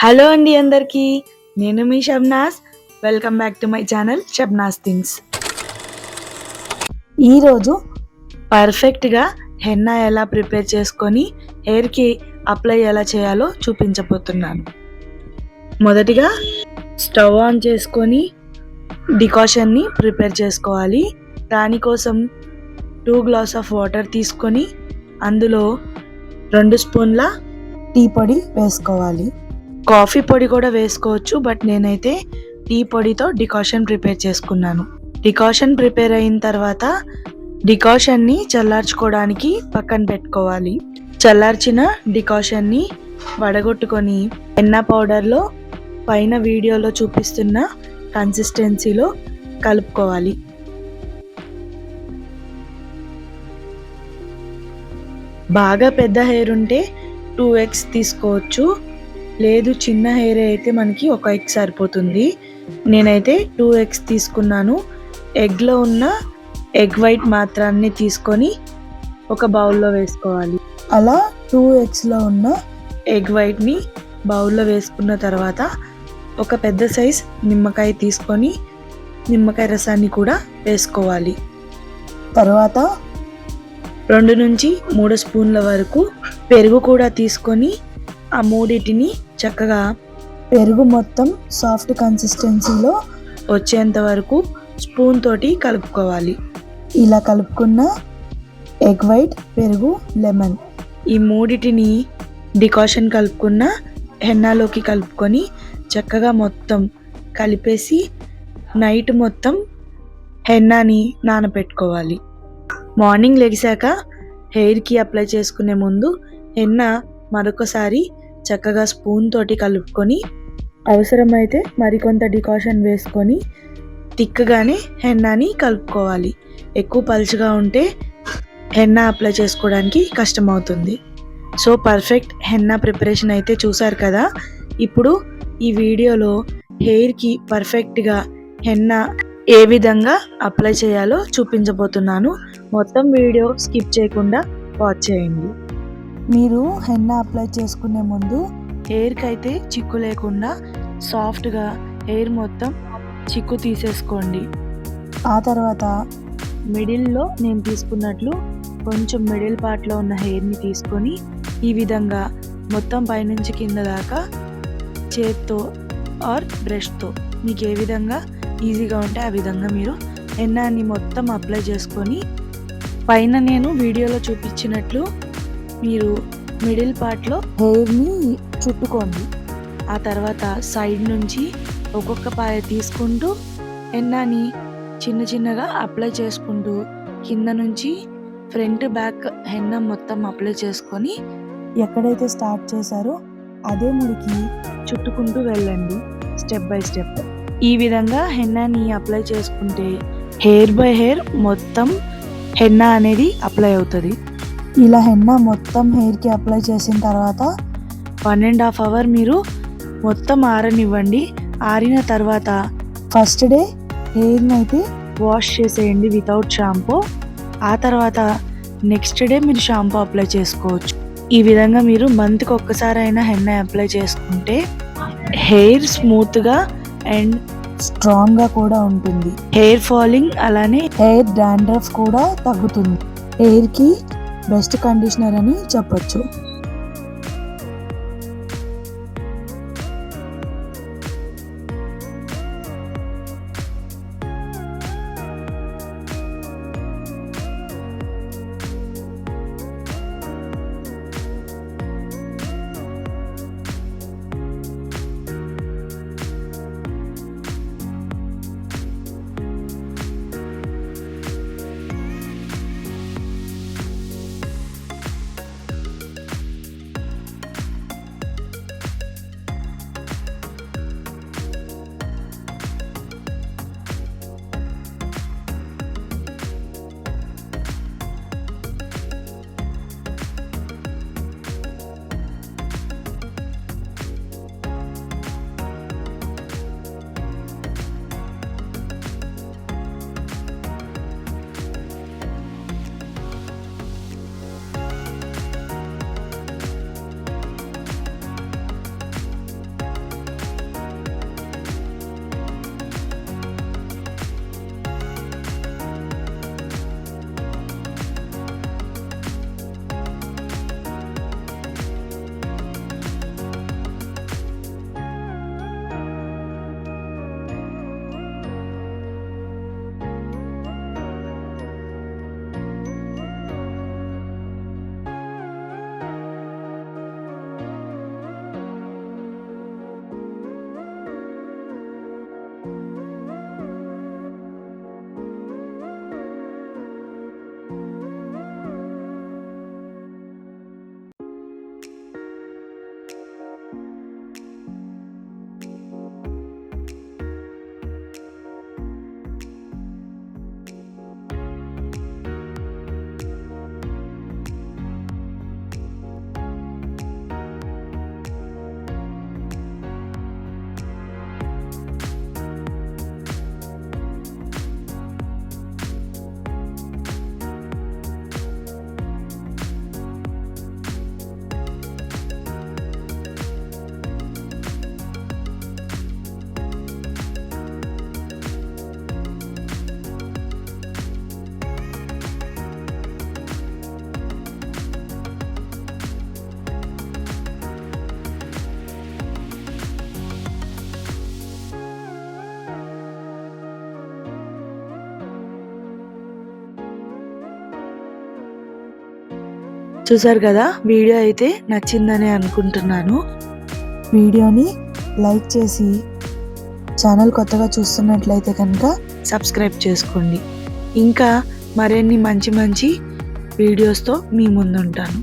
Hello అండి అందరికీ, నేను మీ Shabnas. Welcome back to my channel Shabnas things. ఈరోజు పర్ఫెక్ట్గా హెన్నా ఎలా ప్రిపేర్ చేసుకొని హెయిర్కి అప్లై ఎలా చేయాలో చూపించబోతున్నాను. మొదటిగా స్టవ్ ఆన్ చేసుకొని డికాషన్ని ప్రిపేర్ చేసుకోవాలి. దానికోసం 2 గ్లాస్ ఆఫ్ వాటర్ తీసుకొని అందులో 2 స్పూన్ల టీ పొడి వేసుకోవాలి. కాఫీ పొడి కూడా వేసుకోవచ్చు, బట్ నేనైతే టీ పొడితో డికాషన్ ప్రిపేర్ చేసుకున్నాను. డికాషన్ ప్రిపేర్ అయిన తర్వాత డికాషన్ని చల్లార్చుకోవడానికి పక్కన పెట్టుకోవాలి. చల్లార్చిన డికాషన్ని వడగొట్టుకొని హెన్నా పౌడర్లో పైన వీడియోలో చూపిస్తున్న కన్సిస్టెన్సీలో కలుపుకోవాలి. బాగా పెద్ద హెయిర్ ఉంటే 2 eggs తీసుకోవచ్చు, లేదు చిన్న హెయిర్ అయితే మనకి 1 egg సరిపోతుంది. నేనైతే 2 eggs తీసుకున్నాను. ఎగ్లో ఉన్న ఎగ్ వైట్ మాత్రాన్ని తీసుకొని ఒక బౌల్లో వేసుకోవాలి. అలా 2 eggsలో ఉన్న ఎగ్ వైట్ని బౌల్లో వేసుకున్న తర్వాత ఒక పెద్ద సైజ్ నిమ్మకాయ తీసుకొని నిమ్మకాయ రసాన్ని కూడా వేసుకోవాలి. తర్వాత 2 నుంచి 3 స్పూన్ల వరకు పెరుగు కూడా తీసుకొని ఆ మూడిటిని చక్కగా పెరుగు మొత్తం సాఫ్ట్ కన్సిస్టెన్సీలో వచ్చేంత వరకు స్పూన్ తోటి కలుపుకోవాలి. ఇలా కలుపుకున్న ఎగ్ వైట్, పెరుగు, లెమన్ ఈ మూడిటిని డికాషన్ కలుపుకున్న హెన్నాలోకి కలుపుకొని చక్కగా మొత్తం కలిపేసి నైట్ మొత్తం హెన్నాని నానబెట్టుకోవాలి. మార్నింగ్ లెగిసాక హెయిర్కి అప్లై చేసుకునే ముందు హెన్నా మరొకసారి చక్కగా స్పూన్ తోటి కలుపుకొని అవసరమైతే మరికొంత డికాషన్ వేసుకొని తిక్కగానే హెన్నాని కలుపుకోవాలి. ఎక్కువ పలుచగా ఉంటే హెన్నా అప్లై చేసుకోవడానికి కష్టమవుతుంది. సో పర్ఫెక్ట్ హెన్నా ప్రిపరేషన్ అయితే చూసారు కదా. ఇప్పుడు ఈ వీడియోలో హెయిర్కి పర్ఫెక్ట్గా హెన్నా ఏ విధంగా అప్లై చేయాలో చూపించబోతున్నాను. మొత్తం వీడియో స్కిప్ చేయకుండా వాచ్ చేయండి. మీరు హెన్నా అప్లై చేసుకునే ముందు హెయిర్కి అయితే చిక్కు లేకుండా సాఫ్ట్గా హెయిర్ మొత్తం చిక్కు తీసేసుకోండి. ఆ తర్వాత మిడిల్లో నేను తీసుకున్నట్లు కొంచెం మిడిల్ పార్ట్లో ఉన్న హెయిర్ని తీసుకొని ఈ విధంగా మొత్తం పైనుంచి కింద దాకా చేత్తో ఆర్ బ్రష్తో మీకు ఏ విధంగా ఈజీగా ఉంటే ఆ విధంగా మీరు హెన్నాని మొత్తం అప్లై చేసుకొని పైన నేను వీడియోలో చూపించినట్లు మీరు మిడిల్ పార్ట్లో హెయిర్ని చుట్టుకోండి. ఆ తర్వాత సైడ్ నుంచి ఒక్కొక్క పాయ తీసుకుంటూ హెన్నాని చిన్న చిన్నగా అప్లై చేసుకుంటూ కింద నుంచి ఫ్రంట్ బ్యాక్ హెన్నా మొత్తం అప్లై చేసుకొని ఎక్కడైతే స్టార్ట్ చేశారో అదే ముడికి చుట్టుకుంటూ వెళ్ళండి స్టెప్ బై స్టెప్. ఈ విధంగా హెన్నాని అప్లై చేసుకుంటే హెయిర్ బై హెయిర్ మొత్తం హెన్నా అనేది అప్లై అవుతుంది. ఇలా హెన్నా మొత్తం హెయిర్కి అప్లై చేసిన తర్వాత 1.5 hours మీరు మొత్తం ఆరనివ్వండి. ఆరిన తర్వాత ఫస్ట్ డే హెయిర్ని అయితే వాష్ చేసేయండి వితౌట్ షాంపూ. ఆ తర్వాత నెక్స్ట్ డే మీరు షాంపూ అప్లై చేసుకోవచ్చు. ఈ విధంగా మీరు మంత్కి ఒక్కసారైనా హెన్నా అప్లై చేసుకుంటే హెయిర్ స్మూత్గా అండ్ స్ట్రాంగ్గా కూడా ఉంటుంది. హెయిర్ ఫాలింగ్ అలానే హెయిర్ డాండ్రఫ్ కూడా తగ్గుతుంది. హెయిర్కి బెస్ట్ కండిషనర్ అని చెప్పొచ్చు. చూసారు కదా, వీడియో అయితే నచ్చిందని అనుకుంటున్నాను. వీడియోని లైక్ చేసి ఛానల్ కొత్తగా చూస్తున్నట్లయితే కనుక సబ్స్క్రైబ్ చేసుకోండి. ఇంకా మరిన్ని మంచి మంచి వీడియోస్తో మీ ముందుంటాను.